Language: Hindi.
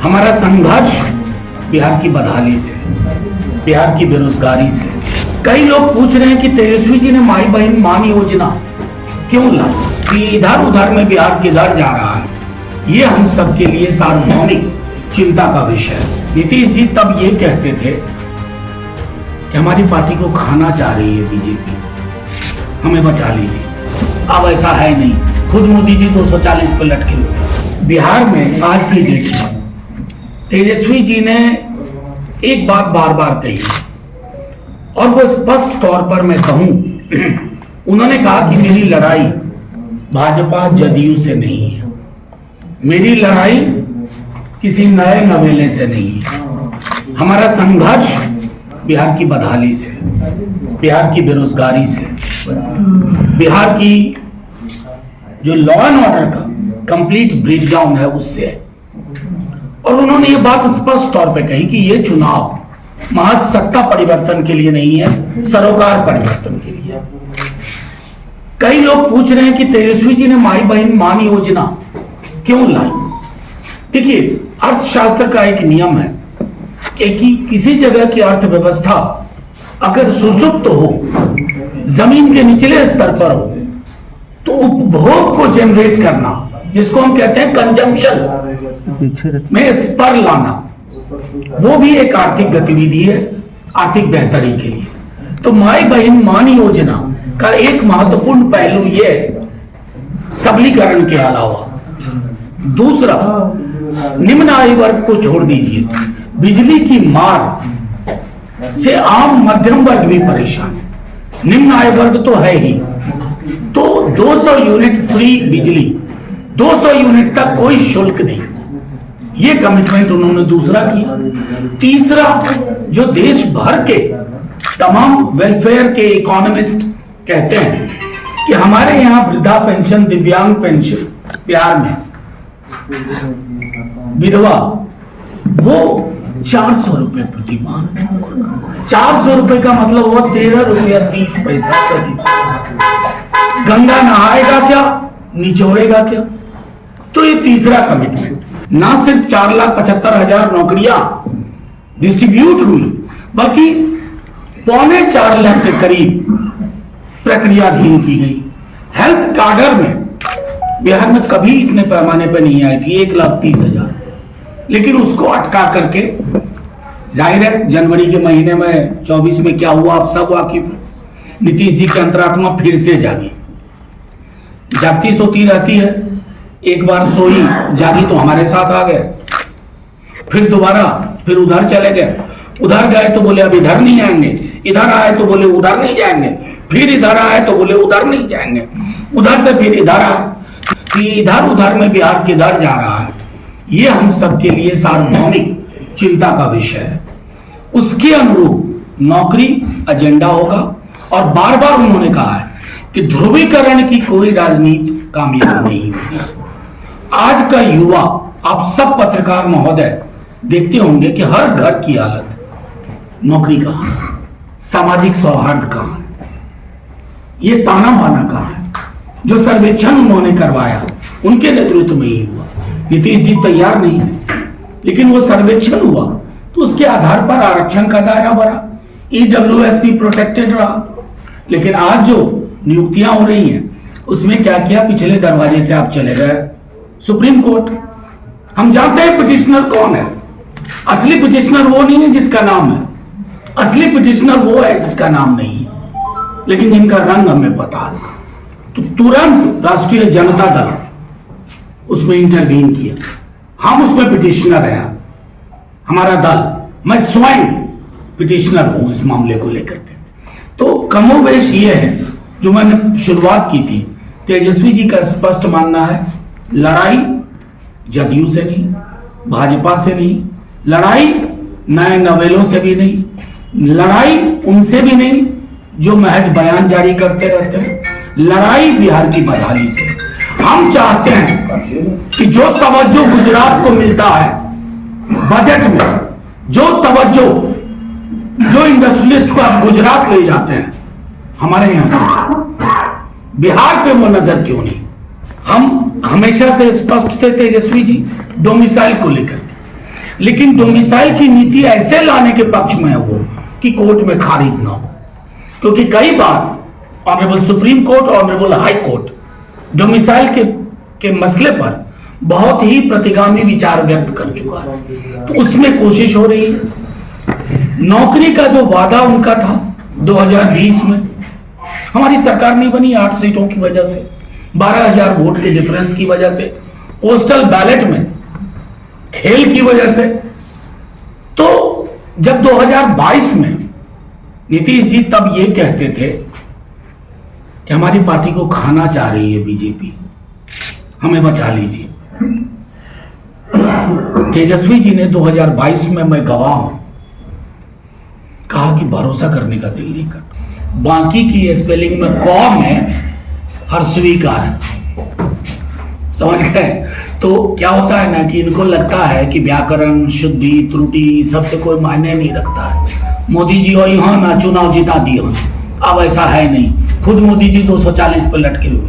हमारा संघर्ष बिहार की बदहाली से, बिहार की बेरोजगारी से। कई लोग पूछ रहे हैं कि तेजस्वी जी ने माई बहन मान योजना क्यों लाई, कि इधर उधर में बिहार किधर जा रहा है। ये हम सबके लिए सार्वभौमिक चिंता का विषय है। नीतीश जी तब ये कहते थे कि हमारी पार्टी को खाना चाह रही है बीजेपी, हमें बचा लीजिए। अब ऐसा है नहीं, खुद मोदी जी 240 पे लटके हुए। बिहार में आज की डेट में तेजस्वी जी ने एक बात बार बार कही और वो स्पष्ट तौर पर मैं कहूं, उन्होंने कहा कि मेरी लड़ाई भाजपा जदयू से नहीं है, मेरी लड़ाई किसी नए नवेले से नहीं है। हमारा संघर्ष बिहार की बदहाली से, बिहार की बेरोजगारी से, बिहार की जो लॉ एंड ऑर्डर का कंप्लीट ब्रेकडाउन है उससे। और उन्होंने ये बात स्पष्ट तौर पे कही कि ये चुनाव महज सत्ता परिवर्तन के लिए नहीं है, सरोकार परिवर्तन के लिए। कई लोग पूछ रहे हैं कि तेजस्वी जी ने माई बहन मान योजना क्यों लाई। देखिए, अर्थशास्त्र का एक नियम है कि किसी जगह की अर्थव्यवस्था अगर सुषुप्त हो, जमीन के निचले स्तर पर हो, तो उपभोग को जनरेट करना, जिसको हम कहते हैं कंजम्पशन में स्पर लाना, वो भी एक आर्थिक गतिविधि है, आर्थिक बेहतरी के लिए। तो माई बहन मान योजना का एक महत्वपूर्ण पहलू ये है सबलीकरण के अलावा। दूसरा, निम्न आय वर्ग को छोड़ दीजिए, बिजली की मार से आम मध्यम वर्ग भी परेशान है, निम्न आय वर्ग तो है ही। तो 200 यूनिट फ्री बिजली, 200 यूनिट तक कोई शुल्क नहीं, ये कमिटमेंट उन्होंने दूसरा किया। तीसरा, जो देश भर के तमाम वेलफेयर के इकोनॉमिस्ट कहते हैं कि हमारे यहां वृद्धा पेंशन, दिव्यांग पेंशन, बिहार में विधवा, वो 400 रुपए प्रति माह। 400 रुपए का मतलब हुआ 13 रुपया 30 पैसा प्रति। गंगा नहाएगा क्या, निचोड़ेगा क्या? तो ये तीसरा कमिटमेंट। ना सिर्फ 4,75,000 नौकरियां डिस्ट्रीब्यूट हुई, बल्कि 3.25 लाख के करीब प्रक्रियाधीन की गई। हेल्थ कार्डर में बिहार में कभी इतने पैमाने पर नहीं आई थी, 1,30,000, लेकिन उसको अटका करके, जाहिर है जनवरी के महीने में 24 में क्या हुआ आप सब वाकिफ। नीतीश जी की अंतरात्मा फिर से जागी, जागती सोती रहती है। एक बार सोई जागी तो हमारे साथ आ गए, फिर दोबारा फिर उधर चले गए, उधर गए तो बोले अब इधर नहीं आएंगे, इधर आए तो बोले उधर नहीं जाएंगे, फिर इधर आए तो बोले उधर नहीं जाएंगे, उधर से फिर इधर आए कि इधर उधर में बिहार किधर जा रहा है। ये हम सबके लिए सार्वभौमिक चिंता का विषय है। उसके अनुरूप नौकरी एजेंडा होगा। और बार बार उन्होंने कहा है कि ध्रुवीकरण की कोई राजनीति कामयाब नहीं होगी। आज का युवा, आप सब पत्रकार महोदय देखते होंगे कि हर घर की हालत, नौकरी कहां है, सामाजिक सौहार्द कहां है, ये ताना बाना कहां है। जो सर्वेक्षण उन्होंने करवाया उनके नेतृत्व में ही हुआ, नीतीश जी तैयार नहीं है, लेकिन वो सर्वेक्षण हुआ तो उसके आधार पर आरक्षण का दायरा बढ़ा, ईडब्ल्यूएस भी प्रोटेक्टेड रहा। लेकिन आज जो नियुक्तियां हो रही हैं उसमें क्या किया, पिछले दरवाजे से आप चले गए सुप्रीम कोर्ट। हम जानते हैं पिटिशनर कौन है। असली पिटिशनर वो नहीं है जिसका नाम है, असली पिटिशनर वो है जिसका नाम नहीं है, लेकिन जिनका रंग हमें पता है। तो तुरंत राष्ट्रीय जनता दल उसमें इंटरवीन किया, हम उसमें पिटिशनर हैं, हमारा दल, मैं स्वयं पिटिशनर हूं इस मामले को लेकर के। तो कमोबेश ये है जो मैंने शुरुआत की थी, तेजस्वी जी का स्पष्ट मानना है लड़ाई जदयू से नहीं, भाजपा से नहीं, लड़ाई नए नवेलों से भी नहीं, लड़ाई उनसे भी नहीं जो महज बयान जारी करते रहते हैं, लड़ाई बिहार की बदहाली से। हम चाहते हैं कि जो तवज्जो गुजरात को मिलता है बजट में, जो तवज्जो जो इंडस्ट्रियलिस्ट को आप गुजरात ले जाते हैं, हमारे यहाँ बिहार पे वो नजर क्यों नहीं। हम हमेशा से स्पष्ट थे तेजस्वी जी डोमिसाइल को लेकर, लेकिन डोमिसाइल की नीति ऐसे लाने के पक्ष में है वो कि कोर्ट में खारिज ना हो, क्योंकि कई बार honourable supreme court, honourable high court domicile के मसले पर बहुत ही प्रतिगामी विचार व्यक्त कर चुका है। तो उसमें कोशिश हो रही है। नौकरी का जो वादा उनका था 2020 में, हमारी सरकार नहीं बनी 8 सीटों की वजह से, 12,000 वोट के डिफरेंस की वजह से, पोस्टल बैलेट में खेल की वजह से। तो जब 2022 में नीतीश जी तब ये कहते थे कि हमारी पार्टी को खाना चाह रही है बीजेपी, हमें बचा लीजिए। तेजस्वी जी ने 2022 में, मैं गवाह हूं, कहा कि भरोसा करने का दिल नहीं करता। बाकी की स्पेलिंग में कौ में हर स्वीकार है, समझ गए। तो क्या होता है ना कि इनको लगता है कि व्याकरण, शुद्धि, त्रुटि सबसे कोई मायने नहीं रखता है। मोदी जी और यहाँ ना चुनाव जिता दिए, अब ऐसा है नहीं। खुद मोदी जी 240 पे लटके हुए।